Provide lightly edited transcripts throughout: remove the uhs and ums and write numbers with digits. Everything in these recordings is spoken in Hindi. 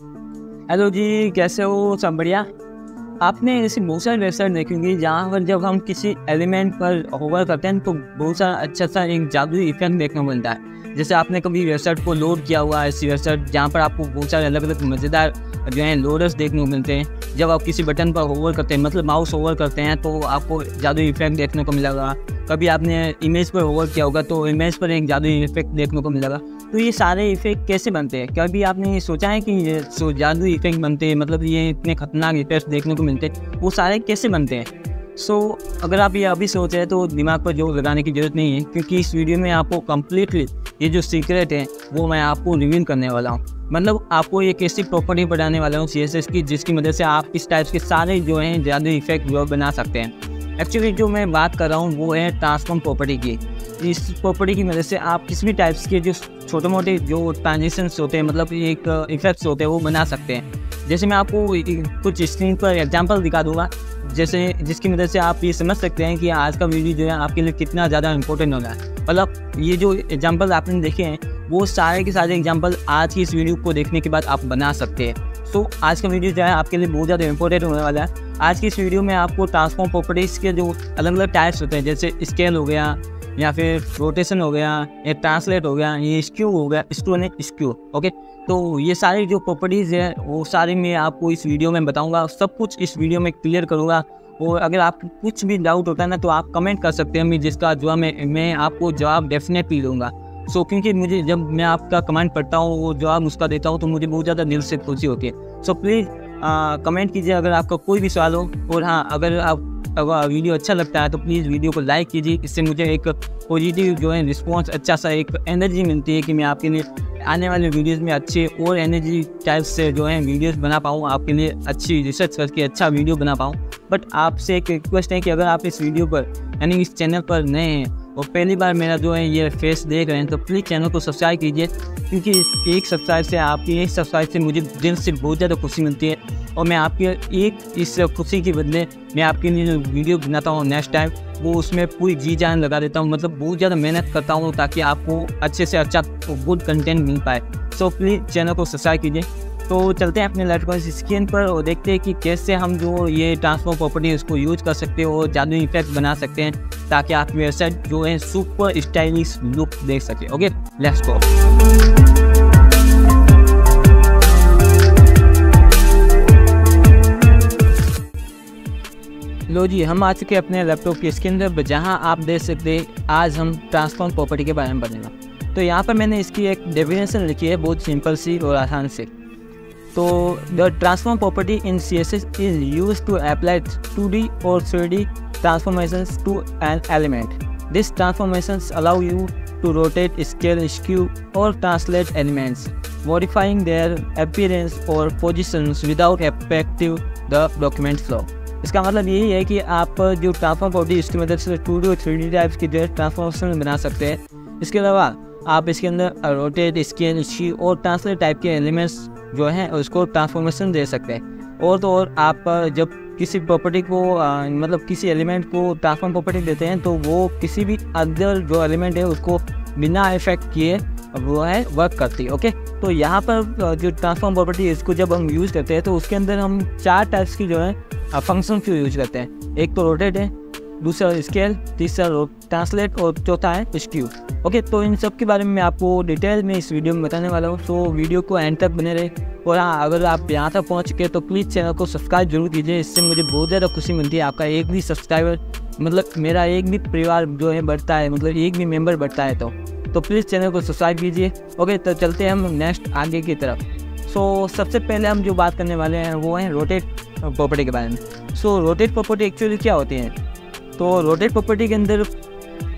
हेलो जी, कैसे हो? सब बढ़िया। आपने ऐसी बहुत सारी वेबसाइट देखी होंगी जहाँ पर जब हम किसी एलिमेंट पर होवर करते हैं तो बहुत सारा अच्छा सा एक जादुई इफेक्ट देखने को मिलता है। जैसे आपने कभी वेबसाइट को लोड किया हुआ है, ऐसी वेबसाइट जहाँ पर आपको बहुत सारे अलग अलग मज़ेदार जो हैं लोडर्स देखने को मिलते हैं। जब आप किसी बटन पर होवर करते हैं, मतलब माउस होवर करते हैं, तो आपको जादुई इफेक्ट देखने को मिलेगा। कभी आपने इमेज पर होवर किया होगा तो इमेज पर एक जादुई इफेक्ट देखने को मिलेगा। तो ये सारे इफेक्ट कैसे बनते हैं? कभी आपने ये सोचा है कि ये जादुई इफेक्ट बनते हैं, मतलब ये इतने खतरनाक इफेक्ट देखने को मिलते हैं, वो सारे कैसे बनते हैं? अगर आप ये अभी सोच रहे हैं तो दिमाग पर जोर लगाने की ज़रूरत नहीं है, क्योंकि इस वीडियो में आपको कम्प्लीटली ये जो सीक्रेट है वो मैं आपको रिवील करने वाला हूँ। मतलब आपको एक ऐसी प्रॉपर्टी बनाने वाला हूँ CSS की, जिसकी मदद से आप इस टाइप के सारे जो हैं जादुई इफेक्ट जो बना सकते हैं। एक्चुअली जो मैं बात कर रहा हूँ वो है ट्रांसफॉर्म प्रॉपर्टी की। इस प्रॉपर्टी की मदद से आप किसी भी टाइप्स के जो छोटे मोटे जो ट्रांजिशंस होते हैं, मतलब एक इफेक्ट्स होते हैं, वो बना सकते हैं। जैसे मैं आपको कुछ स्क्रीन पर एग्जांपल दिखा दूंगा, जैसे जिसकी मदद से आप ये समझ सकते हैं कि आज का वीडियो जो है आपके लिए कितना ज़्यादा इंपॉर्टेंट होगा। मतलब ये जो एग्जांपल आपने देखे हैं वो सारे के सारे एग्जांपल आज की इस वीडियो को देखने के बाद आप बना सकते हैं। आज का वीडियो जो है आपके लिए बहुत ज़्यादा इंपॉर्टेंट होने वाला है। आज की इस वीडियो में आपको ट्रांसफॉर्म प्रॉपर्टीज़ के जो अलग अलग टाइप्स होते हैं, जैसे स्केल हो गया, या फिर रोटेशन हो गया, या ट्रांसलेट हो गया, ये स्क्यू हो गया, स्क्यू, ओके। तो ये सारी जो प्रॉपर्टीज़ है वो सारी मैं आपको इस वीडियो में बताऊंगा, सब कुछ इस वीडियो में क्लियर करूंगा। और अगर आपको कुछ भी डाउट होता है ना तो आप कमेंट कर सकते हैं, जिसका जवाब मैं आपको जवाब डेफिनेटली दूंगा। क्योंकि मुझे जब मैं आपका कमेंट पढ़ता हूँ, वो जवाब उसका देता हूँ, तो मुझे बहुत ज़्यादा दिल से खुशी होती है। प्लीज़ कमेंट कीजिए अगर आपका कोई भी सवाल हो। और हाँ, अगर वीडियो अच्छा लगता है तो प्लीज़ वीडियो को लाइक कीजिए। इससे मुझे एक पॉजिटिव जो है रिस्पॉन्स, अच्छा सा एक एनर्जी मिलती है कि मैं आपके लिए आने वाले वीडियोस में अच्छे और एनर्जी टाइप से जो है वीडियोस बना पाऊँ, आपके लिए अच्छी रिसर्च करके अच्छा वीडियो बना पाऊँ। बट आपसे एक रिक्वेस्ट है कि अगर आप इस वीडियो पर यानी इस चैनल पर नए हैं और पहली बार मेरा जो है ये फेस देख रहे हैं, तो प्लीज़ चैनल को सब्सक्राइब कीजिए, क्योंकि इस एक सब्सक्राइब से, आपकी एक सब्सक्राइब से मुझे दिल से बहुत ज़्यादा खुशी मिलती है। और मैं आपके इस खुशी के बदले मैं आपके लिए जो वीडियो बनाता हूँ नेक्स्ट टाइम, वो उसमें पूरी जी जान लगा देता हूँ, मतलब बहुत ज़्यादा मेहनत करता हूँ ताकि आपको अच्छे से अच्छा गुड कंटेंट मिल पाए। प्लीज़ चैनल को सब्सक्राइब कीजिए। तो चलते हैं अपने लैपटॉप स्क्रीन पर और देखते हैं कि कैसे हम जो ये ट्रांसफॉर्म प्रॉपर्टी उसको यूज कर सकते हो और जादुई इफेक्ट बना सकते हैं, ताकि आपकी वेबसाइट जो है सुपर स्टाइलिश लुक देख सके। Okay, let's go. लो जी, हम आ चुके हैं अपने लैपटॉप की स्क्रीन पर, जहां आप देख सकते हैं आज हम ट्रांसफॉर्म प्रॉपर्टी के बारे में पढ़ेंगे। तो यहाँ पर मैंने इसकी एक डेफिनेशन लिखी है, बहुत सिंपल सी और आसान से। तो the transform property in CSS is used to apply 2D और 3D transformations to an element. These transformations allow you to rotate, scale, skew or translate elements, modifying their appearance or positions without affecting the document flow. इसका मतलब यही है कि आप जो ट्रांसफॉर्म प्रॉपर्टी इसकी मदद से 2D और 3D टाइप्स की जो ट्रांसफॉर्मेशन बना सकते हैं। इसके अलावा आप इसके अंदर रोटेट, स्केल, स्क्यू और ट्रांसलेट टाइप के एलिमेंट्स जो हैं उसको ट्रांसफॉर्मेशन दे सकते हैं। और तो और आप जब किसी प्रॉपर्टी को मतलब किसी एलिमेंट को ट्रांसफॉर्म प्रॉपर्टी देते हैं तो वो किसी भी अदर जो एलिमेंट है उसको बिना इफेक्ट किए वो है वर्क करती है। ओके, तो यहाँ पर जो ट्रांसफॉर्म प्रॉपर्टी है इसको जब हम यूज़ करते हैं तो उसके अंदर हम 4 टाइप्स की जो है फंक्शन को यूज करते हैं। एक तो रोटेट है, दूसरा स्केल, तीसरा ट्रांसलेट और चौथा है स्क्यू। ओके, तो इन सब के बारे में मैं आपको डिटेल में इस वीडियो में बताने वाला हूँ। तो वीडियो को एंड तक बने रहे। और हाँ, अगर आप यहाँ तक पहुँच चुके तो प्लीज़ चैनल को सब्सक्राइब जरूर कीजिए, इससे मुझे बहुत ज़्यादा खुशी मिलती है। आपका एक भी सब्सक्राइबर, मतलब मेरा एक भी परिवार जो है बढ़ता है, मतलब एक भी मेम्बर बढ़ता है। तो प्लीज़ चैनल को सब्सक्राइब कीजिए। ओके, तो चलते हैं हम नेक्स्ट आगे की तरफ। सबसे पहले हम जो बात करने वाले हैं वो है रोटेट प्रॉपर्टी के बारे में। रोटेट प्रॉपर्टी एक्चुअली क्या होती है? तो रोटेट प्रॉपर्टी के अंदर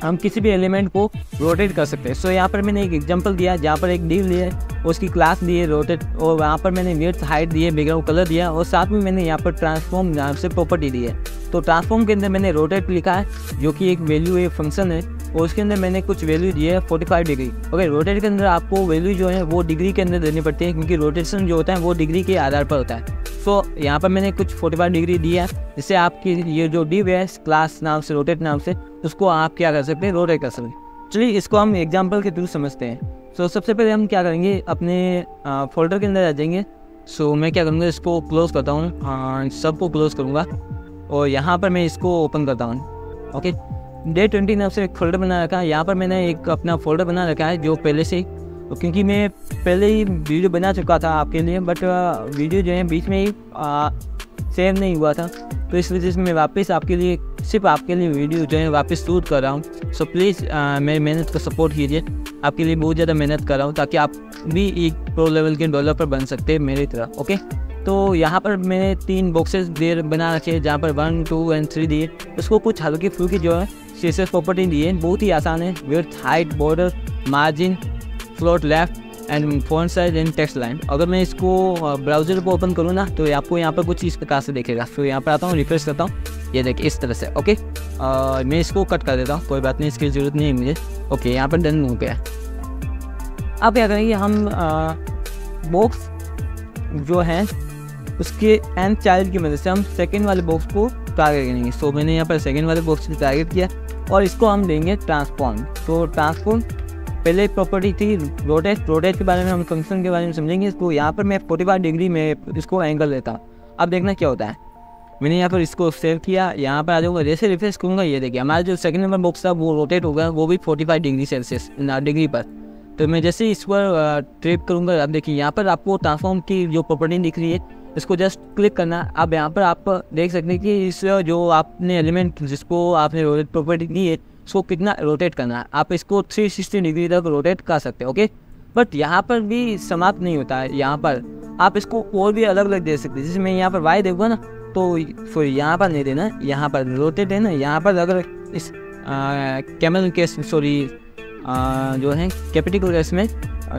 हम किसी भी एलिमेंट को रोटेट कर सकते हैं। यहाँ पर मैंने एक एग्जांपल दिया जहाँ पर एक डिव लिया है, उसकी क्लास दी है रोटेट, और वहाँ पर मैंने विड्थ, हाइट दी है, बैकग्राउंड कलर दिया, और साथ में मैंने यहाँ पर ट्रांसफॉर्म नाम से प्रॉपर्टी दी है। तो ट्रांसफॉर्म के अंदर मैंने रोटेट लिखा है, जो कि एक वैल्यू है, फंक्शन है, और उसके अंदर मैंने कुछ वैल्यू दी है 45 डिग्री। ओके, रोटेट के अंदर आपको वैल्यू जो है वो डिग्री के अंदर देनी पड़ती है, क्योंकि रोटेशन जो होता है वो डिग्री के आधार पर होता है। यहाँ पर मैंने कुछ 45 डिग्री दी है, जिससे आपकी ये जो डिव है क्लास नाम से, रोटेट नाम से, उसको आप क्या कर सकते हैं, रोटेट कर सकते हैं। चलिए इसको हम एग्जाम्पल के थ्रू समझते हैं। सबसे पहले हम क्या करेंगे, अपने फोल्डर के अंदर आ जाएंगे सो मैं क्या करूँगा, इसको क्लोज़ करता हूँ, हाँ सबको क्लोज़ करूँगा और यहाँ पर मैं इसको ओपन करता हूँ। ओके, डे 20 नाम से एक फोल्डर बना रखा है। यहाँ पर मैंने एक अपना फोल्डर बना रखा है जो पहले से, क्योंकि मैं पहले ही वीडियो बना चुका था आपके लिए, बट वीडियो जो है बीच में ही सेव नहीं हुआ था, तो इस वजह से मैं वापस आपके लिए, सिर्फ आपके लिए वीडियो जो है वापस शूट कर रहा हूँ। सो प्लीज़ मेरी मेहनत को सपोर्ट कीजिए, आपके लिए बहुत ज़्यादा मेहनत कर रहा हूँ ताकि आप भी एक प्रो लेवल के डेवलपर बन सकते हैं मेरी तरह। ओके, तो यहाँ पर मैंने 3 बॉक्सेस बना रखे हैं जहाँ पर 1, 2 एंड 3 दिए। उसको कुछ हल्की फुल्की जो है CSS प्रॉपर्टी दी है, बहुत ही आसान है। Width, height, border, margin, float left and font size and text line. अगर मैं इसको ब्राउज़र को ओपन करूँ ना तो आपको यहाँ पर कुछ इस प्रकार से देखेगा। फिर यहाँ पर आता हूँ, रिफ्रेश करता हूँ, ये देखिए इस तरह से। ओके, मैं इसको कट कर देता हूँ, कोई बात नहीं, इसकी ज़रूरत नहीं है मुझे। ओके, यहाँ पर डन हो गया। अब क्या करेंगे हम, बॉक्स जो है उसके एंड चाइल्ड की मदद से हम सेकेंड वाले बॉक्स को टारगेट करेंगे। सो मैंने यहाँ पर सेकेंड वाले बॉक्स को टारगेट किया और इसको हम देंगे ट्रांसफॉर्म। तो ट्रांसफॉर्म पहले प्रॉपर्टी थी रोटेट। रोटेट के बारे में हम फंक्शन के बारे में समझेंगे। इसको यहाँ पर मैं 45 डिग्री में इसको एंगल देता हूँ। अब देखना क्या होता है। मैंने यहाँ पर इसको सेव किया, यहाँ पर आ जाऊँगा, जैसे रिफ्रेश करूँगा ये देखिए हमारा जो सेकंड नंबर बॉक्स था वो रोटेट होगा, वो भी 45 डिग्री सेल्सियस डिग्री पर। तो मैं जैसे इस पर ट्रिप करूँगा, अब देखिए यहाँ पर आपको ट्रांसफॉर्म की जो प्रॉपर्टी दिख रही है, इसको जस्ट क्लिक करना। अब यहाँ पर आप देख सकते हैं कि इस जो आपने एलिमेंट जिसको आपने रोटेट प्रॉपर्टी दी है उसको कितना रोटेट करना है। आप इसको 360 डिग्री तक रोटेट कर सकते हैं। ओके, बट यहाँ पर भी समाप्त नहीं होता है, यहाँ पर आप इसको और भी अलग अलग दे सकते हैं। जैसे मैं यहाँ पर वाई देखूँगा ना तो फिर यहाँ पर नहीं देना, यहाँ पर रोटेट है ना, यहाँ पर अगर इस कैमल केस जो है कैपिटल केस में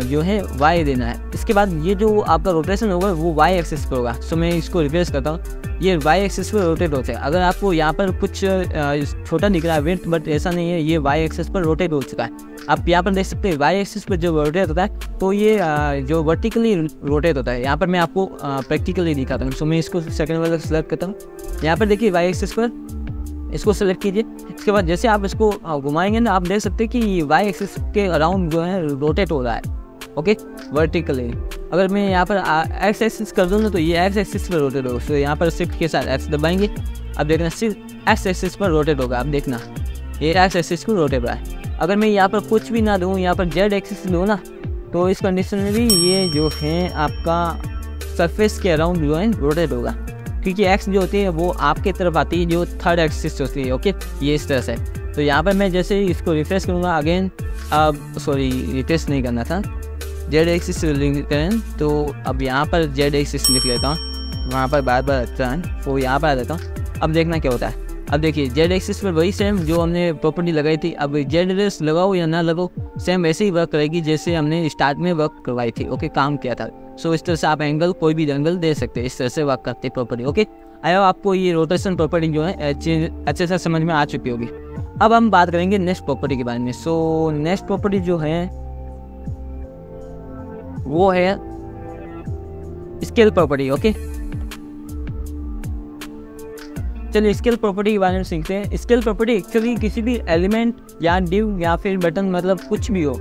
जो है वाई देना है। इसके बाद ये जो आपका रोटेशन होगा वो वाई एक्सिस पर होगा। सो मैं इसको रिप्लेस करता हूँ, ये वाई एक्सिस पर रोटेट होता है। अगर आपको यहाँ पर कुछ छोटा दिख रहा है विड्थ, बट ऐसा नहीं है, ये वाई एक्सिस पर रोटेट हो चुका है। आप यहाँ पर देख सकते हैं वाई एक्सिस पर जो रोटेट होता है तो ये जो वर्टिकली रोटेट होता है। यहाँ पर मैं आपको प्रैक्टिकली दिखाता हूँ। सो मैं इसको सेकंड वाला सेलेक्ट करता हूँ, यहाँ पर देखिए वाई एक्सिस पर इसको सेलेक्ट कीजिए। इसके बाद जैसे आप इसको घुमाएंगे ना, आप देख सकते हैं कि ये वाई एक्सिस के अराउंड जो है रोटेट हो रहा है। Okay, vertically. अगर मैं यहाँ पर एक्स एक्सिस कर दूँ ना तो ये एक्स एक्सिस पर रोटेट होगा। तो यहाँ पर शिफ्ट के साथ एक्स दबाएंगे, अब देखना सिर्फ एक्स एक्सिस पर रोटेट होगा। अब देखना ये एक्स एक्सिस पर रोटेट हो रहा है। अगर मैं यहाँ पर कुछ भी ना दूँ, यहाँ पर जेड एक्सिस दूँ ना, तो इस कंडीशन में भी ये जो है आपका सरफेस के अराउंड जो है रोटेट होगा, क्योंकि एक्स जो होती है वो आपके तरफ आती है, जो थर्ड एक्सिस होती है। ओके, ये इस तरह से। तो यहाँ पर मैं जैसे इसको रिफ्रेश करूँगा अगेन, अब रिफ्रेश नहीं करना था, जेड एक्सिस लिख करें तो अब यहाँ पर जेड एक्सिस लिख लेता हूँ, वहाँ पर बार बार अच्छा है, तो यहाँ पर आ जाता हूँ। अब देखना क्या होता है। अब देखिए जेड एक्सिस पर वही सेम जो हमने प्रॉपर्टी लगाई थी, अब जेड रेस लगाओ या ना लगाओ सेम वैसे ही वर्क करेगी जैसे हमने स्टार्ट में वर्क करवाई थी। ओके, काम किया था। सो इस तरह से आप एंगल कोई भी एंगल दे सकते हैं, इस तरह से वर्क करते प्रॉपर्टी। ओके, आया आपको ये रोटेशन प्रॉपर्टी जो है अच्छे से समझ में आ चुकी होगी। अब हम बात करेंगे नेक्स्ट प्रॉपर्टी के बारे में। सो नेक्स्ट प्रॉपर्टी जो है वो है स्केल प्रॉपर्टी। ओके, चलिए स्केल प्रॉपर्टी के बारे में सीखते हैं। स्केल प्रॉपर्टी एक्चुअली किसी भी एलिमेंट या डिव या फिर बटन, मतलब कुछ भी हो,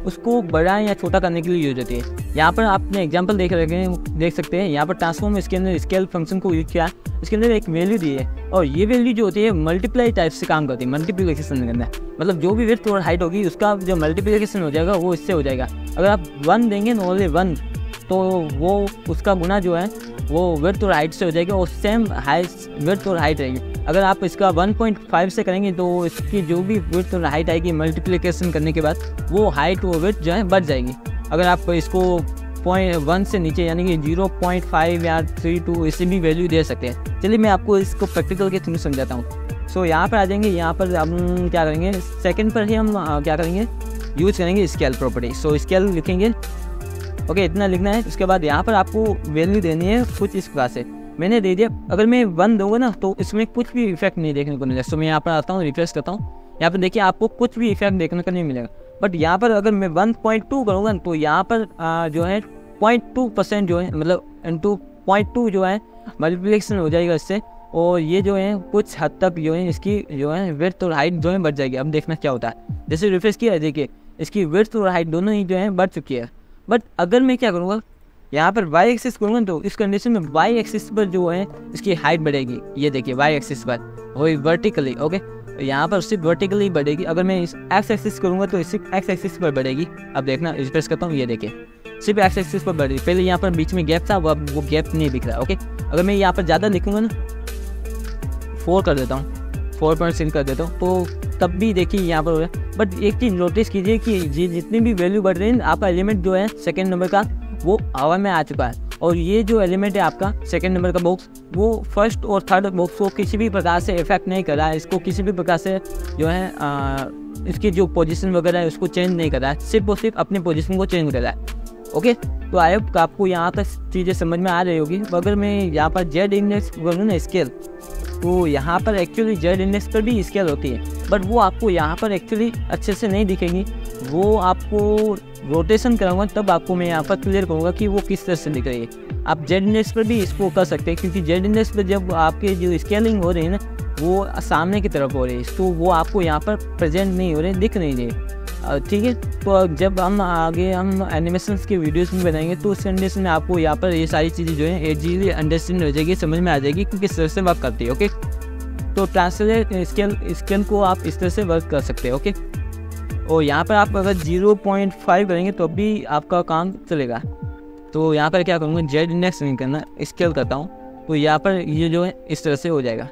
उसको बड़ा या छोटा करने के लिए यूज होती है। यहाँ पर आपने एग्जांपल देख सकते हैं। यहाँ पर ट्रांसफॉर्म इसके अंदर स्केल फंक्शन को यूज किया है, इसके अंदर एक वैल्यू दी है और ये वैल्यू जो होती है मल्टीप्लाई टाइप से काम करती है, मल्टीप्लिकेशन के अंदर। मतलब जो भी विड्थ और हाइट होगी उसका जो मल्टीप्लिकेशन हो जाएगा वो इससे हो जाएगा। अगर आप 1 देंगे ना, ओनली 1, तो वो उसका गुना जो है वो विड्थ और हाइट से हो जाएगा और सेम हाइट विड्थ और हाइट रहेगी। अगर आप इसका 1.5 से करेंगे तो इसकी जो भी विड्थ और हाइट आएगी मल्टीप्लिकेशन करने के बाद वो हाइट और विड्थ जो है बढ़ जाएगी। अगर आप इसको 0.1 से नीचे यानी कि 0.5 या 3.2 इसे भी वैल्यू दे सकते हैं। चलिए मैं आपको इसको प्रैक्टिकल के थ्रू समझाता हूँ। सो यहाँ पर आ जाएंगे, यहाँ पर हम क्या करेंगे, सेकंड पर ही हम क्या करेंगे, यूज करेंगे स्केल प्रॉपर्टी। सो स्केल लिखेंगे, ओके इतना लिखना है। उसके बाद यहाँ पर आपको वैल्यू देनी है कुछ इस प्रकार से, मैंने दे दिया। अगर मैं 1 दूंगा ना तो इसमें कुछ भी इफेक्ट नहीं देखने को मिलेगा। सो मैं यहाँ पर आता हूँ, रिफ्रेश करता हूँ, यहाँ पर देखिए आपको कुछ भी इफेक्ट देखने को नहीं मिलेगा। बट यहाँ पर अगर मैं 1.2 करूँगा तो यहाँ पर जो है 0.2% जो है, मतलब 0.2 जो है मल्टीप्लिकेशन हो जाएगा इससे, और ये जो है कुछ हद तक जो है इसकी जो है विड्थ और हाइट जो है बढ़ जाएगी। अब देखना क्या होता है। जैसे रिफ्रेश किया है, देखिए इसकी विड्थ और हाइट दोनों ही जो है बढ़ चुकी है। बट अगर मैं क्या करूँगा, यहाँ पर वाई एक्सिस करूँगा तो इस कंडीशन में वाई एक्सिस पर जो है इसकी हाइट बढ़ेगी, ये देखिए वाई एक्सिस पर वही वर्टिकली, ओके। यहाँ पर सिर्फ वर्टिकली बढ़ेगी। अगर मैं इस एक्स एक्सिस करूँगा तो सिर्फ एक्स एक्सिस पर बढ़ेगी। अब देखना रिफ्रेश करता हूँ, ये देखिए सिर्फ एक्स एक्सिस पर बढ़ेगी। पहले यहाँ पर बीच में गैप था, वो अब वो गैप नहीं दिख रहा, ओके। अगर मैं यहाँ पर ज़्यादा लिखूँगा ना, 4 कर देता हूँ, 4.6 कर देता हूँ, तो तब भी देखिए यहाँ पर हो रहा है। बट एक चीज़ नोटिस कीजिए कि जितनी भी वैल्यू बढ़ रही है, आपका एलिमेंट जो है सेकेंड नंबर का वो हवा में आ चुका है। और ये जो एलिमेंट है आपका सेकंड नंबर का बॉक्स, वो फर्स्ट और थर्ड बॉक्स को किसी भी प्रकार से इफेक्ट नहीं कर रहा है। इसको किसी भी प्रकार से जो है इसकी जो पोजीशन वगैरह है उसको चेंज नहीं कर रहा है, सिर्फ और सिर्फ अपनी पोजीशन को चेंज कर रहा है, ओके। तो आई होप आपको यहाँ तक चीज़ें समझ में आ रही होगी। अगर मैं यहाँ पर जेड इंडेक्स करूँ ना स्केल, तो यहाँ पर एक्चुअली जेड इंडेक्स पर भी स्केल होती है, बट वो आपको यहाँ पर एक्चुअली अच्छे से नहीं दिखेगी। वो आपको रोटेशन कराऊंगा तब आपको मैं यहाँ पर क्लियर करूँगा कि वो किस तरह से दिख रही है। आप जेड इंडेक्स पर भी इसको कर सकते हैं, क्योंकि जेड इंडेक्स पर जब आपके जो स्केलिंग हो रही है ना, वो सामने की तरफ हो रही है, तो वो आपको यहाँ पर प्रेजेंट नहीं हो रहे, दिख नहीं रही, ठीक है। तो जब हम आगे हम एनिमेशंस के वीडियोस में बनाएंगे तो उस कंडीशन में आपको यहाँ पर ये सारी चीज़ें जो है इजीली अंडरस्टैंड हो जाएगी, समझ में आ जाएगी कि किस तरह से वर्क करती है, ओके। तो ट्रांसलेट स्केल को आप इस तरह से वर्क कर सकते हैं, ओके। और यहाँ पर आप अगर 0.5 करेंगे तो भी आपका काम चलेगा। तो यहाँ पर क्या करूँगा, जेड इंडेक्स नहीं करना, स्केल करता हूँ, तो यहाँ पर ये जो है इस तरह से हो जाएगा।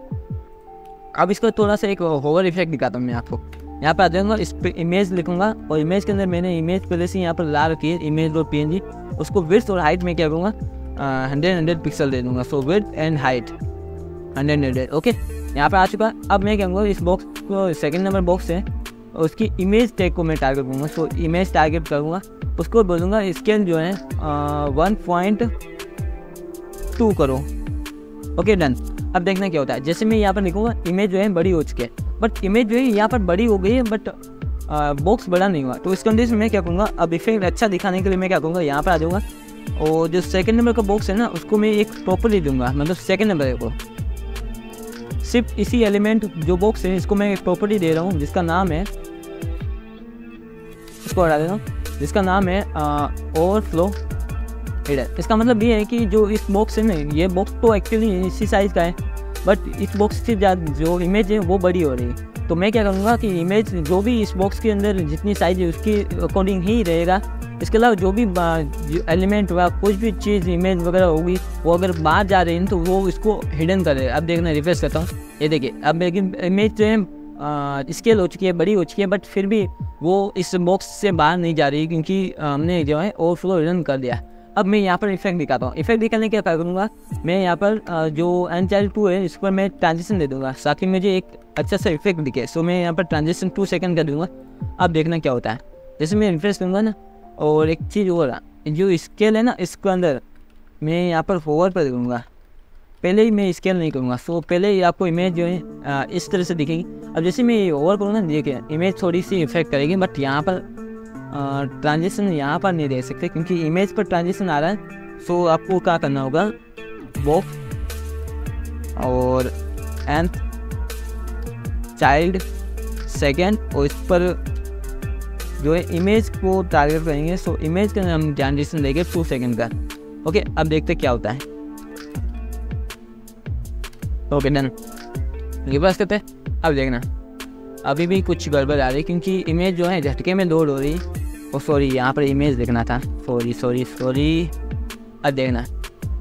अब इसका थोड़ा सा एक होवर इफेक्ट दिखाता हूँ मैं आपको। यहाँ पर आ जाऊँगा, इस पर इमेज लिखूँगा, और इमेज के अंदर मैंने इमेज पहले से यहाँ पर ला रखी है, इमेज और PNG। उसको विड्थ और हाइट में क्या करूँगा, 100 पिक्सल दे दूँगा। सो विड्थ एंड हाइट 100, ओके। यहाँ पर आ चुका। अब मैं क्या करूँगा, इस बॉक्स को सेकंड नंबर बॉक्स है, उसकी इमेज टैग को मैं टारगेट करूँगा। सो इमेज टारगेट करूँगा, उसको बोलूँगा स्केल जो है 1.2 करो, ओके डन। अब देखना क्या होता है, जैसे मैं यहाँ पर लिखूँगा इमेज जो है बड़ी हो चुकी है, बट इमेज जो है यहाँ पर बड़ी हो गई है, बट बॉक्स बड़ा नहीं हुआ। तो इस कंडीशन में मैं क्या करूँगा, अब इफेक्ट अच्छा दिखाने के लिए मैं क्या करूँगा, यहाँ पर आ जाऊँगा, और जो सेकंड नंबर का बॉक्स है ना, उसको मैं एक प्रॉपर्टी दूंगा, मतलब सेकंड नंबर को सिर्फ इसी एलिमेंट जो बॉक्स है इसको मैं एक प्रॉपर्टी दे रहा हूँ, जिसका नाम है, इसको हटा देता हूँ, जिसका नाम है ओवरफ्लो हिडन। इसका मतलब ये है कि जो इस बॉक्स है ना, ये बॉक्स तो एक्चुअली इसी साइज़ का है, बट इस बॉक्स से जो इमेज है वो बड़ी हो रही है। तो मैं क्या करूँगा कि इमेज जो भी इस बॉक्स के अंदर जितनी साइज है उसके अकॉर्डिंग ही रहेगा। इसके अलावा जो भी एलिमेंट हुआ, कुछ भी चीज़ इमेज वगैरह होगी, वो अगर बाहर जा रही है तो वो इसको हिडन कर देगा। अब देखना, रिफ्रेश करता हूँ, ये देखिए अब लेकिन इमेज जो है स्केल हो चुकी है, बड़ी हो चुकी है, बट फिर भी वो इस बॉक्स से बाहर नहीं जा रही, क्योंकि हमने जो है ओवरफ्लो हिडन कर दिया। अब मैं यहाँ पर इफेक्ट दिखाता हूँ। इफेक्ट दिखाने क्या करूँगा, मैं यहाँ पर जो Unchild 2 है इस पर मैं ट्रांजिशन दे दूँगा, ताकि मुझे एक अच्छा सा इफेक्ट दिखे। सो मैं यहाँ पर ट्रांजिशन 2 सेकंड कर दूँगा। अब देखना क्या होता है, जैसे मैं रिफ्रेश करूँगा ना, और एक चीज़ और जो स्केल है ना, इसके अंदर मैं यहाँ पर होवर पर दूँगा, पहले ही मैं स्केल नहीं करूँगा। सो पहले ही आपको इमेज जो है इस तरह से दिखेगी। अब जैसे मैं ओवर करूँगा, देखिए इमेज थोड़ी सी इफेक्ट करेगी, बट यहाँ पर ट्रांजिशन यहाँ पर नहीं दे सकते, क्योंकि इमेज पर ट्रांजिशन आ रहा है। सो आपको क्या करना होगा, बॉक्स और nth चाइल्ड सेकेंड, और इस पर जो है इमेज को टारगेट करेंगे। सो इमेज के अंदर हम ट्रांजिशन देंगे 2 सेकंड का, ओके। अब देखते क्या होता है, ओके डन, रिवर्स करते। अब देखना अभी भी कुछ गड़बड़ आ रही, क्योंकि इमेज जो है झटके में लोड हो रही। और सॉरी, यहाँ पर इमेज देखना था, सॉरी।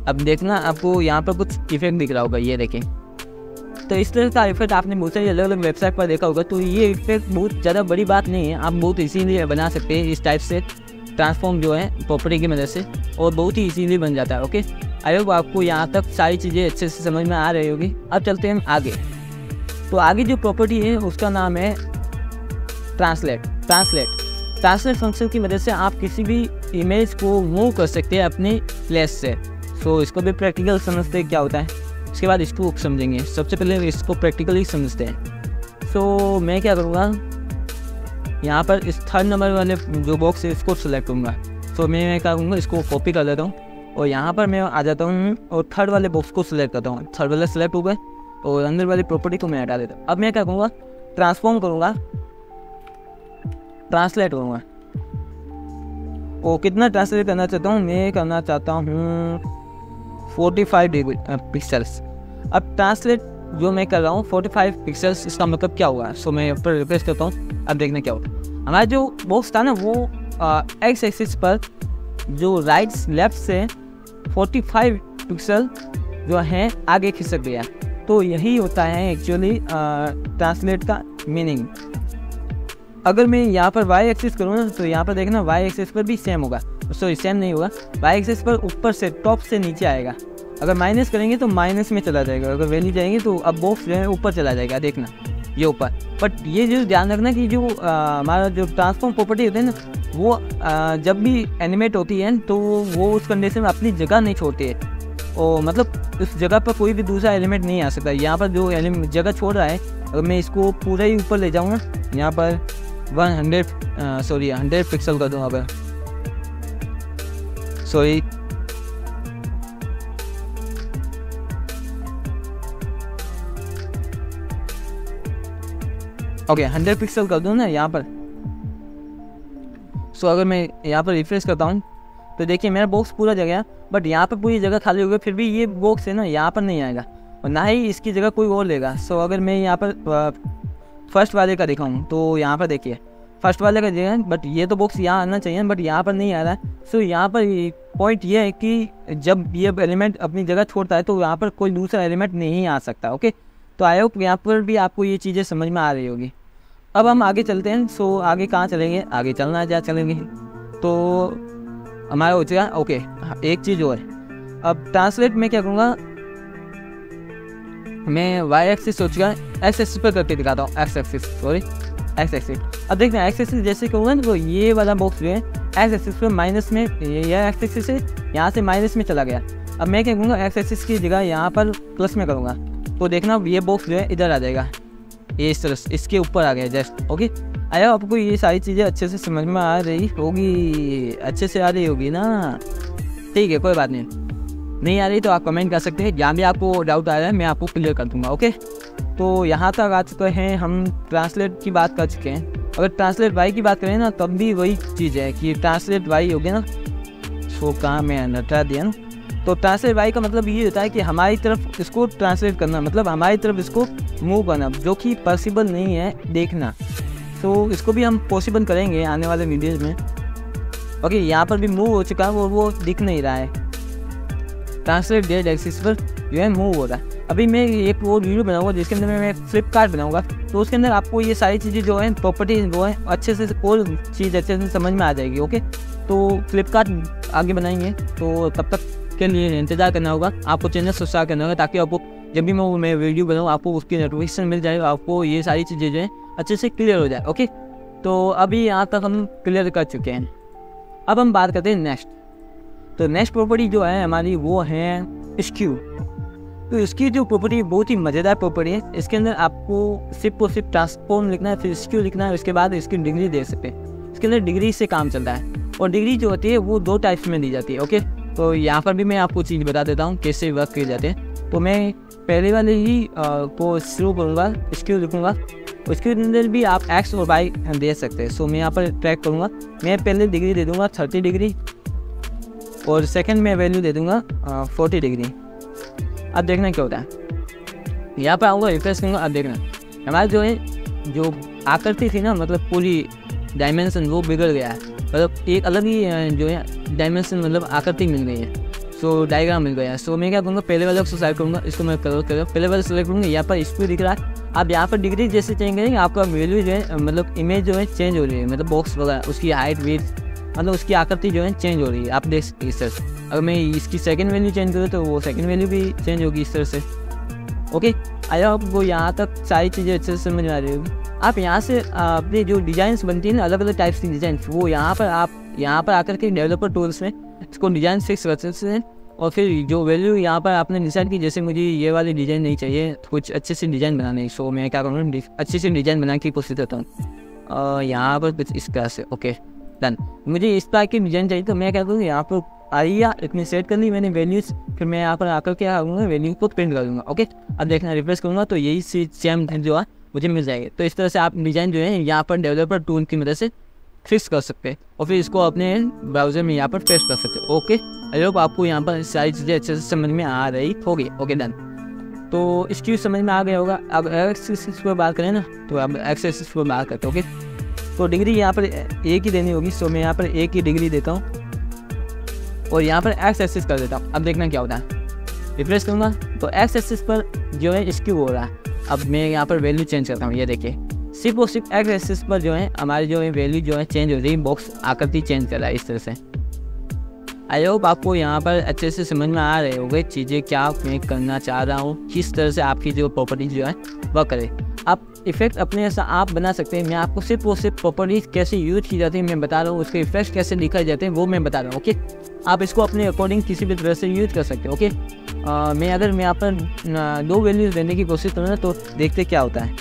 अब देखना आपको यहाँ पर कुछ इफेक्ट दिख रहा होगा, ये देखें। तो इस तरह का इफेक्ट आपने बहुत सारी अलग अलग वेबसाइट पर देखा होगा। तो ये इफेक्ट बहुत ज़्यादा बड़ी बात नहीं है, आप बहुत इजीली बना सकते हैं इस टाइप से ट्रांसफॉर्म जो है प्रॉपर्टी की मदद से, और बहुत ही इजीली बन जाता है, ओके। आई होप आपको यहाँ तक सारी चीज़ें अच्छे से समझ में आ रही होगी। अब चलते हैं आगे। तो आगे जो प्रॉपर्टी है उसका नाम है ट्रांसलेट फंक्शन की मदद से आप किसी भी इमेज को मूव कर सकते हैं अपने प्लेस से। सो इसको भी प्रैक्टिकल समझते हैं क्या होता है, इसके बाद इसको समझेंगे। सबसे पहले इसको प्रैक्टिकली समझते हैं। सो मैं क्या करूँगा, यहाँ पर इस थर्ड नंबर वाले जो बॉक्स है इसको सिलेक्ट करूँगा। सो मैं क्या करूँगा, इसको कॉपी कर देता हूँ, और यहाँ पर मैं आ जाता हूँ और थर्ड वाले बॉक्स को सिलेक्ट करता हूँ। थर्ड वाला सिलेक्ट हो गया, और अंदर वाली प्रॉपर्टी को मैं हटा देता हूँ। अब मैं क्या करूँगा, ट्रांसफॉर्म करूँगा, ट्रांसलेट करूँगा, वो कितना ट्रांसलेट करना चाहता हूँ, मैं करना चाहता हूँ 45 पिक्सल्स। अब ट्रांसलेट जो मैं कर रहा हूँ 45 पिक्सल्स, इसका मतलब क्या होगा? सो मैं ऊपर रिप्लेस करता हूँ, अब देखना क्या होता है। हमारा जो बॉक्स था ना वो एक्स एक्सिस पर जो राइट लेफ्ट से 45 पिक्सल जो है आगे खिसक गया। तो यही होता है एक्चुअली ट्रांसलेट का मीनिंग। अगर मैं यहाँ पर वाई एक्सिस करूँ ना तो यहाँ पर देखना वाई एक्सिस पर भी सेम होगा, सॉरी सेम नहीं होगा, वाई एक्सिस पर ऊपर से टॉप से नीचे आएगा। अगर माइनस करेंगे तो माइनस में चला जाएगा, अगर वैल्यू जाएंगे तो अब बॉक्स जो है ऊपर चला जाएगा, देखना ये ऊपर। बट ये जो ध्यान रखना कि जो हमारा जो ट्रांसफॉर्म प्रॉपर्टी होती है ना वो जब भी एनिमेट होती है तो वो उस कंडीशन में अपनी जगह नहीं छोड़ती है, और मतलब उस जगह पर कोई भी दूसरा एलिमेंट नहीं आ सकता। यहाँ पर जो जगह छोड़ रहा है, अगर मैं इसको पूरा ही ऊपर ले जाऊँगा, यहाँ पर 100 पिक्सल कर दूँ, अगर सॉरी ओके 100 पिक्सल कर दूँ ना यहाँ पर। सो अगर मैं यहाँ पर रिफ्रेश करता हूँ तो देखिए मेरा बॉक्स पूरा जगह है, बट यहाँ पर पूरी जगह खाली हो गई, फिर भी ये बॉक्स है ना यहाँ पर नहीं आएगा और ना ही इसकी जगह कोई और लेगा। सो अगर मैं यहाँ पर फर्स्ट वाले का दिखाऊँ तो यहाँ पर देखिए फर्स्ट वाले का जगह, बट ये तो बॉक्स यहाँ आना चाहिए बट यहाँ पर नहीं आ रहा है। सो यहाँ पर पॉइंट ये है कि जब ये एलिमेंट अपनी जगह छोड़ता है तो यहाँ पर कोई दूसरा एलिमेंट नहीं आ सकता। ओके, तो आई होप यहाँ पर भी आपको ये चीज़ें समझ में आ रही होगी। अब हम आगे चलते हैं। सो आगे कहाँ चलेंगे, आगे चलना है, जहाँ चलेंगे तो हमारा हो चुका। ओके, एक चीज़ और है, अब ट्रांसलेट में क्या करूँगा, मैं वाई एक्सिस सोच चुका एक्स एक्सिस पर करके दिखाता हूँ, एक्स एक्सिस। अब देखना एक्स एक्सिस जैसे कहूँगा तो ये वाला बॉक्स जो है एक्स एक्सिस पर माइनस में, ये एक्स एक्सिस से यहाँ से माइनस में चला गया। अब मैं क्या करूँगा, एक्स एक्सिस की जगह यहाँ पर प्लस में करूँगा, तो देखना ये बॉक्स जो है इधर आ जाएगा, ये इस तरह इसके ऊपर आ गया जस्ट। ओके, आया आपको ये सारी चीज़ें अच्छे से समझ में आ रही होगी, अच्छे से आ रही होगी ना? ठीक है, कोई बात नहीं आ रही तो आप कमेंट कर सकते हैं, जहाँ भी आपको डाउट आ रहा है मैं आपको क्लियर कर दूँगा। ओके, तो यहाँ तक आ चुके हैं हम, ट्रांसलेट की बात कर चुके हैं। अगर ट्रांसलेट वाई की बात करें ना तब भी वही चीज़ है कि ट्रांसलेट वाई हो गया ना। सो कहाँ मैं नटा दिया ना, तो ट्रांसलेट वाई का मतलब ये होता है कि हमारी तरफ इसको ट्रांसलेट करना, मतलब हमारी तरफ इसको मूव करना, जो कि पॉसिबल नहीं है देखना। तो इसको भी हम पॉसिबल करेंगे आने वाले वीडियोज़ में। ओके, यहाँ पर भी मूव हो चुका है, वो दिख नहीं रहा है, ट्रांसलेट डेट एक्सिस पर जो है मूव हो रहा है। अभी मैं एक वो वीडियो बनाऊंगा जिसके अंदर मैं फ्लिपकार्ट बनाऊंगा, तो उसके अंदर आपको ये सारी चीज़ें जो है प्रॉपर्टी वो है अच्छे से और चीज़ अच्छे से समझ में आ जाएगी। ओके, तो फ्लिपकार्ट आगे बनाएंगे, तो तब तक के लिए इंतज़ार करना होगा, आपको चैनल सब्सक्राइब करना होगा, ताकि आपको जब भी मैं वीडियो बनाऊँ आपको उसकी नोटिफिकेशन मिल जाएगा, आपको ये सारी चीज़ें जो है अच्छे से क्लियर हो जाए। ओके, तो अभी यहाँ तक हम क्लियर कर चुके हैं। अब हम बात करते हैं नेक्स्ट। तो नेक्स्ट प्रॉपर्टी जो है हमारी वो है स्क्यू। तो इसकी जो प्रॉपर्टी बहुत ही मज़ेदार प्रॉपर्टी है। इसके अंदर आपको सिर्फ और सिर्फ ट्रांसफॉर्म लिखना है, फिर स्क्यू लिखना है, उसके बाद इसकी डिग्री दे सकते हैं। इसके अंदर डिग्री से काम चलता है, और डिग्री जो होती है वो 2 टाइप्स में दी जाती है। ओके, तो यहाँ पर भी मैं आपको चीज़ बता देता हूँ कैसे वर्क किए जाते हैं। तो मैं पहले वाले ही को शुरू करूँगा, स्क्यू लिखूँगा, उसके अंदर भी आप एक्स और वाई दे सकते हैं। सो मैं यहाँ पर ट्रैक करूँगा, मैं पहले डिग्री दे दूँगा 30 डिग्री, और सेकंड में वैल्यू दे दूँगा 40 डिग्री। अब देखना क्या होता है, यहाँ पर आऊँगा, रिफ्रेश करूँगा। अब देखना हमारा जो है जो आकृति थी ना, मतलब पूरी डायमेंशन वो बिगड़ गया है, मतलब एक अलग ही जो है डायमेंशन मतलब आकृति मिल गई है। सो डायग्राम मिल गया है। सो मैं क्या करूँगा, पहले वाले को सेलेक्ट करूँगा, इसको मैं पहले वाले सेलेक्ट करूँगा, यहाँ पर स्क्यू दिख रहा है। आप यहाँ पर डिग्री जैसे चेंज करेंगे आपका वैल्यू जो है मतलब इमेज जो है चेंज हो रही है, मतलब बॉक्स वगैरह उसकी हाइट वेट मतलब उसकी आकृति जो है चेंज हो रही है, आप देख सकते इस तरह से। अगर मैं इसकी सेकंड वैल्यू चेंज करूँ तो वो सेकंड वैल्यू भी चेंज होगी इस तरह से। ओके, आया आपको यहाँ तक सारी चीज़ें अच्छे से समझ में आ रही होगी। आप यहाँ से अपनी जो डिज़ाइंस बनती है ना, अलग अलग टाइप्स की डिज़ाइन, वो यहाँ पर आप यहाँ पर आकर के डेवलपर टूल्स में इसको डिज़ाइन फिक्स कर सकते हैं, और फिर जो वैल्यू यहाँ पर आपने डिसाइड की, जैसे मुझे ये वाली डिज़ाइन नहीं चाहिए, कुछ अच्छे से डिज़ाइन बनाने, सो मैं क्या करूँगा, अच्छे से डिज़ाइन बना के कोशिश करता हूँ यहाँ पर कुछ इस तरह से। ओके डन, मुझे इस तरह की डिज़ाइन चाहिए, तो मैं क्या करूँगा, यहाँ पर आइए इतनी सेट कर ली मैंने वैल्यूज़, फिर मैं यहाँ पर आकर क्या करूँगा, वैल्यू को प्रिंट कर दूँगा। ओके, अब देखना रिफ्रेश करूँगा तो यही सेम जो है मुझे मिल जाएगी। तो इस तरह से आप डिज़ाइन जो है यहाँ पर डेवलपर टूल की मदद से फिक्स कर सकते हैं और फिर इसको अपने ब्राउज़र में यहाँ पर पेस्ट कर सकते हैं। ओके, आई होप आपको यहाँ पर सारी चीज़ें अच्छे से समझ में आ रही होगी। ओके डन, तो इसकी समझ में आ गया होगा। अब एक्स एक्सिस पर बात करें ना, तो अब एक्स एक्सिस पर बात करते हैं। ओके, तो डिग्री यहाँ पर एक ही देनी होगी, सो मैं यहाँ पर एक ही डिग्री देता हूँ और यहाँ पर एक्स एक्सिस कर देता हूँ। अब देखना क्या होता है, रिफ्रेश करूँगा तो एक्स एक्सिस पर जो है स्क्यू हो रहा है। अब मैं यहाँ पर वैल्यू चेंज करता हूँ, ये देखिए सिर्फ और सिर्फ एक्स एक्सिस पर जो है हमारी जो है वैल्यू जो है चेंज हो रही है, बॉक्स आकृति चेंज कर रहा है इस तरह से। आई होप आपको यहाँ पर अच्छे से समझ में आ रहे होंगे चीज़ें क्या मैं करना चाह रहा हूँ, किस तरह से आपकी जो प्रॉपर्टी जो है वह करे। आप इफेक्ट अपने ऐसा आप बना सकते हैं। मैं आपको सिर्फ और सिर्फ प्रॉपर्टीज कैसे यूज की जाती है मैं बता रहा हूँ, उसके इफेक्ट कैसे लिखे जाते हैं वो मैं बता रहा हूँ। ओके, आप इसको अपने अकॉर्डिंग किसी भी तरह से यूज कर सकते हैं। ओके, मैं यहाँ पर 2 वैल्यूज देने की कोशिश करूँ ना तो देखते क्या होता है,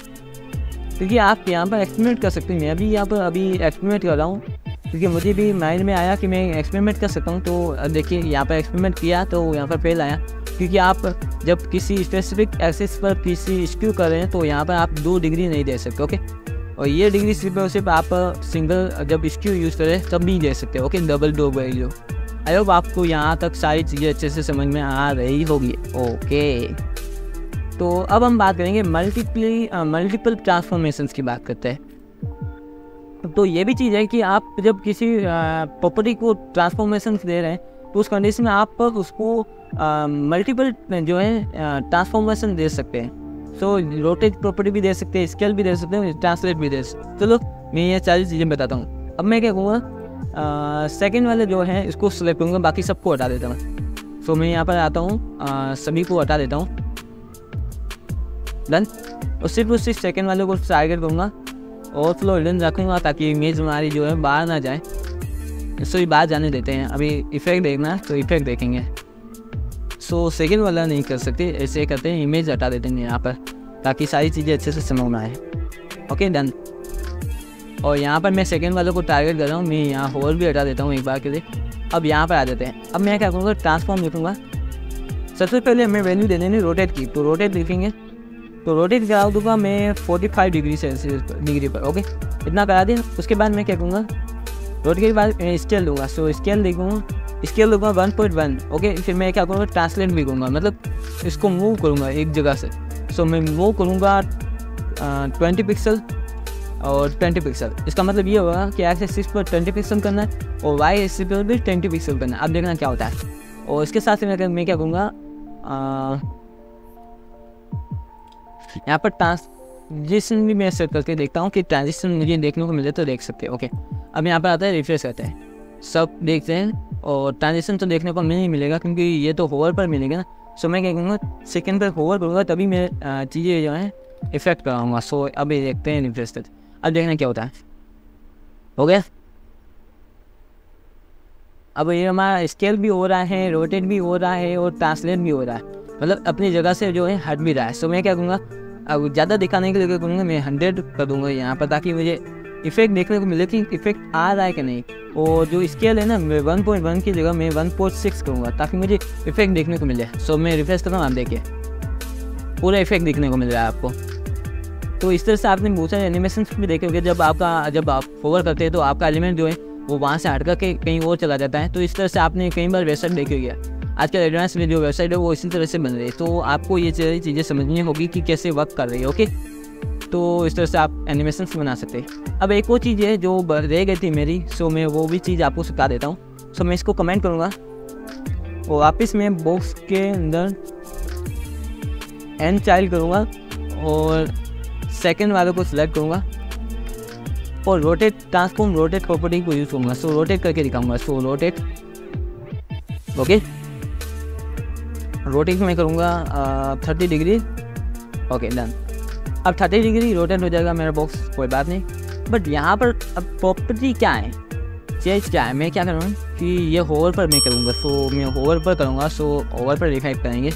क्योंकि आप यहाँ पर एक्सपेरिमेंट कर सकते हैं। मैं भी यहाँ पर अभी एक्सपेरिमेंट कर रहा हूँ क्योंकि मुझे भी माइंड में आया कि मैं एक्सपेरिमेंट कर सकता हूँ। तो देखिए यहाँ पर एक्सपेरिमेंट किया तो यहाँ पर फेल आया, क्योंकि आप जब किसी स्पेसिफिक एक्सिस पर किसी स्क्यू कर रहे हैं तो यहाँ पर आप 2 डिग्री नहीं दे सकते। ओके, और ये डिग्री सिर्फ और सिर्फ आप सिंगल जब स्क्यू यूज़ करें तब भी दे सकते हो। Okay, double 2 value. I hope आपको यहाँ तक सारी चीज़ें अच्छे से समझ में आ रही होगी। ओके, तो अब हम बात करेंगे मल्टीपल ट्रांसफॉर्मेशंस की बात करते हैं। तो ये भी चीज़ है कि आप जब किसी प्रॉपर्टी को ट्रांसफॉर्मेशन दे रहे हैं तो उस कंडीशन में आप उसको मल्टीपल जो है ट्रांसफॉर्मेशन दे सकते हैं। सो रोटेट प्रॉपर्टी भी दे सकते हैं, स्केल भी दे सकते हैं, ट्रांसलेट भी दे सकते हैं। चलो मैं ये सारी चीज़ें बताता हूँ। अब मैं क्या कहूँगा, सेकेंड वाले जो है इसको सिलेक्ट करूँगा, बाकी सबको हटा देता हूँ। सो मैं यहाँ पर आता हूँ, सभी को हटा देता हूँ, डन। और सिर्फ सेकेंड वाले को टारगेट करूँगा और फ्लो हिडन रखूँगा ताकि इमेज हमारी जो है बाहर ना जाए। इसको ही बाहर जाने देते हैं। अभी इफेक्ट देखना तो इफेक्ट देखेंगे। सो सेकेंड वाला नहीं कर सकते, ऐसे करते हैं इमेज हटा देते हैं यहाँ पर ताकि सारी चीज़ें अच्छे से समझ में आए। ओके डन, और यहाँ पर मैं सेकेंड वाले को टारगेट कर रहा हूँ। मैं यहाँ होल भी हटा देता हूँ एक बार के लिए। अब यहाँ पर आ जाते हैं। अब मैं क्या करूँगा, ट्रांसफॉर्म लिखूँगा। सबसे पहले हमें वैल्यू दे देनी रोटेट की, तो रोटेट लिखेंगे तो रोटेट करा दूँगा मैं 45 डिग्री डिग्री पर। ओके, इतना करा दिया। उसके बाद मैं क्या करूँगा, रोटेट के बाद स्केल दूँगा। सो स्केल दूँगा 1.1। ओके, फिर मैं क्या करूँगा, ट्रांसलेट भी करूँगा, मतलब इसको मूव करूँगा एक जगह से। सो मैं मूव करूँगा 20 पिक्सल और 20 पिक्सल। इसका मतलब ये होगा कि एक्स एक्सिस पर 20 पिक्सल करना है और वाई एक्सिस पर भी 20 पिक्सल करना है। अब देखना क्या होता है। और इसके साथ मैं क्या करूँगा, यहाँ पर ट्रांजिशन भी मैं सेट करके देखता हूँ कि ट्रांजिशन मुझे देखने को मिले तो देख सकते हैं। ओके, अब यहाँ पर आता है रिफ्रेश करते हैं, सब देखते हैं और ट्रांजिशन तो देखने को नहीं मिलेगा क्योंकि ये तो होवर पर मिलेगा ना। सो मैं क्या करूँगा, सेकंड पर होवर करूँगा तभी मैं चीज़ें जो है इफेक्ट कराऊँगा। सो अभी देखते हैं रिफ्रेश करते, अब देखना क्या होता है। हो गया, अब ये हमारा स्केल भी हो रहा है, रोटेट भी हो रहा है और ट्रांसलेट भी हो रहा है, मतलब अपनी जगह से जो है हट भी रहा है। सो मैं क्या करूँगा, अब ज़्यादा दिखाने के लिए करूँगा मैं 100 कर दूँगा यहाँ पर ताकि मुझे इफेक्ट देखने को मिले कि इफेक्ट आ रहा है कि नहीं। और जो स्केल है ना, मैं 1.1 की जगह मैं 1.6 करूँगा ताकि मुझे इफेक्ट देखने को मिले। सो मैं रिफ्रेश कर रहा हूँ, आप देखिए पूरा इफेक्ट देखने को मिल रहा है आपको। तो इस तरह से आपने बहुत सारे एनिमेशन भी देखे होंगे। जब आप फॉरवर्ड करते हैं तो आपका एलिमेंट जो है वो वहाँ से हट करके कहीं और चला जाता है। तो इस तरह से आपने कई बार वेबसाइट देखी हुई है। आजकल एडवांस में जो वेबसाइट है वो इसी तरह से बन रही है। तो आपको ये चीज़ें समझनी होगी कि कैसे वर्क कर रही है। ओके, तो इस तरह से आप एनिमेशन बना सकते हैं। अब एक और चीज़ है जो रह गई थी मेरी, सो मैं वो भी चीज़ आपको सिखा देता हूँ। सो मैं इसको कमेंट करूँगा और वापस मैं बॉक्स के अंदर एन चाइल्ड करूँगा और सेकेंड वाले को सिलेक्ट करूँगा और रोटेट ट्रांसफॉर्म रोटेट प्रॉपर्टी को यूज़ करूँगा। सो रोटेट करके दिखाऊँगा। सो रोटेट, ओके, रोटेट मैं करूँगा 30 डिग्री। ओके डन, अब 30 डिग्री रोटेट हो जाएगा मेरा बॉक्स, कोई बात नहीं। बट यहाँ पर अब प्रॉपर्टी क्या है, चेंज क्या है, मैं क्या करूँगा कि ये होवर पर मैं करूँगा। सो मैं होवर पर करूँगा। सो ओवर पर रिफाइट करेंगे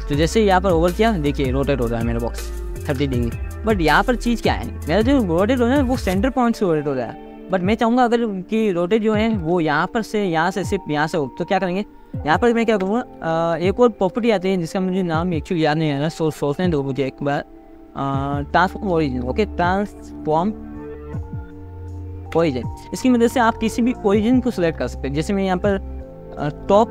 तो जैसे यहाँ पर ओवर किया, देखिए रोटेट हो रहा है मेरा बॉक्स 30 डिग्री। बट यहाँ पर चीज़ क्या है, मेरा जो रोटेट हो रहा है वो सेंटर पॉइंट से रोटेट हो रहा है। बट मैं चाहूँगा अगर कि रोटेट जो है वो यहाँ पर से, यहाँ से सिर्फ यहाँ से हो, तो क्या करेंगे, यहाँ पर मैं क्या करूँगा, एक और प्रॉपर्टी आती है जिसका मुझे नाम एक्चुअली याद नहीं आ रहा। सो सोचने दो मुझे एक बार। Transform origin. Okay, transform origin. इसकी मदद से आप किसी भी ओरिजिन को सिलेक्ट कर सकते हैं। जैसे मैं यहाँ पर टॉप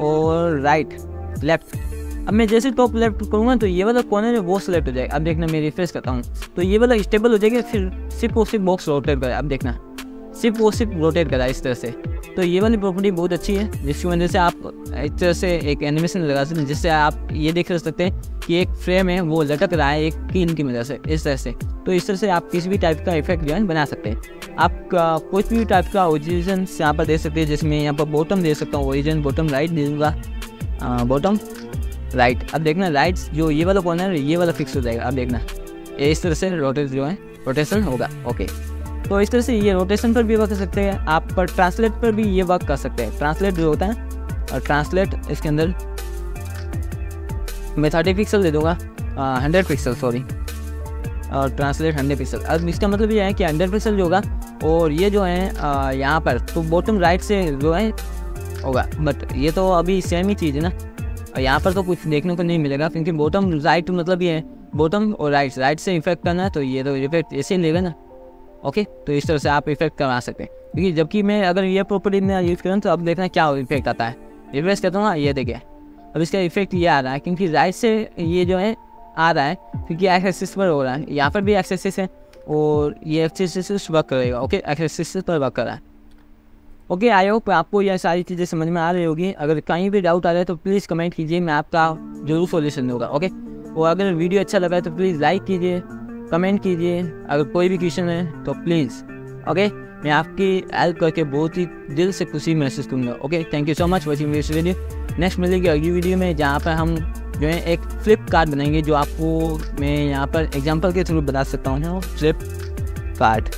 और राइट लेफ्ट, अब मैं जैसे टॉप लेफ्ट करूँगा तो ये वाला कॉर्नर है वो सिलेक्ट हो जाएगा। अब देखना मैं रिफ्रेश करता हूँ तो ये वाला स्टेबल हो जाएगा, फिर सिर्फ और सिर्फ बॉक्स रोटेट करा। अब देखना सिर्फ और सिर्फ रोटेट करा इस तरह से। तो ये वाली प्रॉपर्टी बहुत अच्छी है, जिसकी वजह से आप इस तरह से एक एनिमेशन लगा सकते हैं, जिससे आप ये देख सकते हैं कि एक फ्रेम है वो लटक रहा है एक कीन की मदद से, इस तरह से। तो इस तरह से आप किसी भी टाइप का इफेक्ट जो है बना सकते हैं। आप कोई भी टाइप का ओरिजिन यहाँ पर दे सकते हैं। जिसमें यहाँ पर बॉटम दे सकता हूँ, ओरिजिन बॉटम राइट दे दूँगा, बॉटम राइट। अब देखना राइट जो ये वाला कॉर्नर है ये वाला फिक्स हो जाएगा। अब देखना इस तरह से रोटेशन होगा। ओके, तो इस तरह से ये रोटेशन पर भी वर्क कर सकते हैं आप, पर ट्रांसलेट पर भी ये वर्क कर सकते हैं। ट्रांसलेट जो होता है, और ट्रांसलेट इसके अंदर मैं 30 पिक्सल दे दूँगा, 100 पिक्सल सॉरी, और ट्रांसलेट 100 पिक्सल। अब इसका मतलब ये है कि 100 पिक्सल जो होगा, और ये जो है यहाँ पर तो बॉटम राइट से जो है होगा, बट ये तो अभी सेम ही चीज़ है ना। और यहाँ पर तो कुछ देखने को नहीं मिलेगा, क्योंकि बॉटम राइट मतलब ये है बॉटम और राइट से इफेक्ट करना है, तो ये तो इफेक्ट ऐसे ही लेगा ना। ओके, तो इस तरह से आप इफेक्ट करवा सकते हैं। क्योंकि जबकि मैं अगर ये प्रॉपर्टी में यूज़ करूँ तो अब देखना क्या इफेक्ट आता है। रिफ्रेश करता हूँ ना, ये देखिए अब इसका इफेक्ट ये आ रहा है, क्योंकि राइट से ये जो है आ रहा है, क्योंकि एक्स एक्सिस पर हो रहा है। यहाँ पर भी एक्स एक्सिस है और ये एक्स एक्सिस वर्क करेगा। ओके, एक्स एक्सिस पर वर्क कर रहा है। ओके, आई होप आपको यह सारी चीज़ें समझ में आ रही होगी। अगर कहीं भी डाउट आ रहा है तो प्लीज़ कमेंट कीजिए, मैं आपका जरूर सॉल्यूशन दूंगा। ओके, और अगर वीडियो अच्छा लगा है तो प्लीज़ लाइक कीजिए, कमेंट कीजिए। अगर कोई भी क्वेश्चन है तो प्लीज़ ओके, मैं आपकी हेल्प करके बहुत ही दिल से खुशी महसूस करूँगा। Okay, thank you so much watching this video. Next मिलेगी अगली वीडियो में, जहाँ पर हम जो है एक फ्लिप कार्ड बनाएंगे, जो आपको मैं यहाँ पर एग्जांपल के थ्रू बता सकता हूँ। फ्लिप कार्ड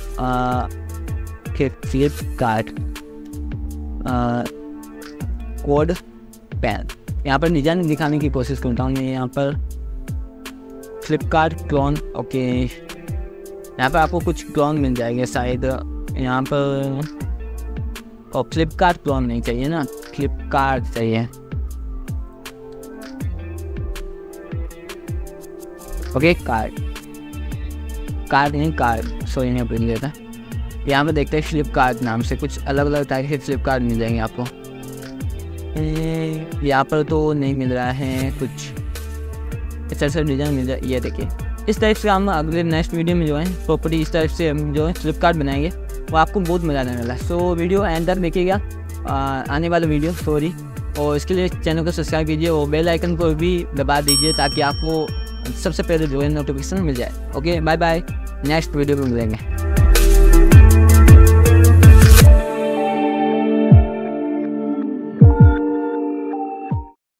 कोड पैन, यहाँ पर डिजाइन दिखाने की कोशिश करता हूँ मैं। यहाँ पर फ्लिपकार्ट क्लोन, ओके, यहाँ पर आपको कुछ क्लोन मिल जाएंगे शायद यहाँ पर। और फ्लिपकार्ट क्लोन नहीं चाहिए ना, फ्लिपकार्ट चाहिए। ओके, कार्ड नहीं कार्ड, सॉरी नहीं अपनी देता। यहाँ पर देखते हैं फ्लिपकार्ट नाम से कुछ अलग अलग टाइप के फ्लिपकार्ट मिल जाएंगे आपको। यहाँ पर तो नहीं मिल रहा है कुछ इस तरह से डिज़ाइन मिल जाए। ये देखिए इस टाइप से हम अगले नेक्स्ट वीडियो में जो है प्रॉपर्टी इस टाइप से हम जो है फ्लिपकार्ट बनाएंगे, वो आपको बहुत मज़ा आने वाला है। सो वीडियो एंड तक देखिएगा, आने वाला वीडियो सॉरी। और इसके लिए चैनल को सब्सक्राइब कीजिए और बेल आइकन को भी दबा दीजिए, ताकि आपको सबसे पहले जो है नोटिफिकेशन मिल जाए। Okay, bye bye, next video में मिलेंगे।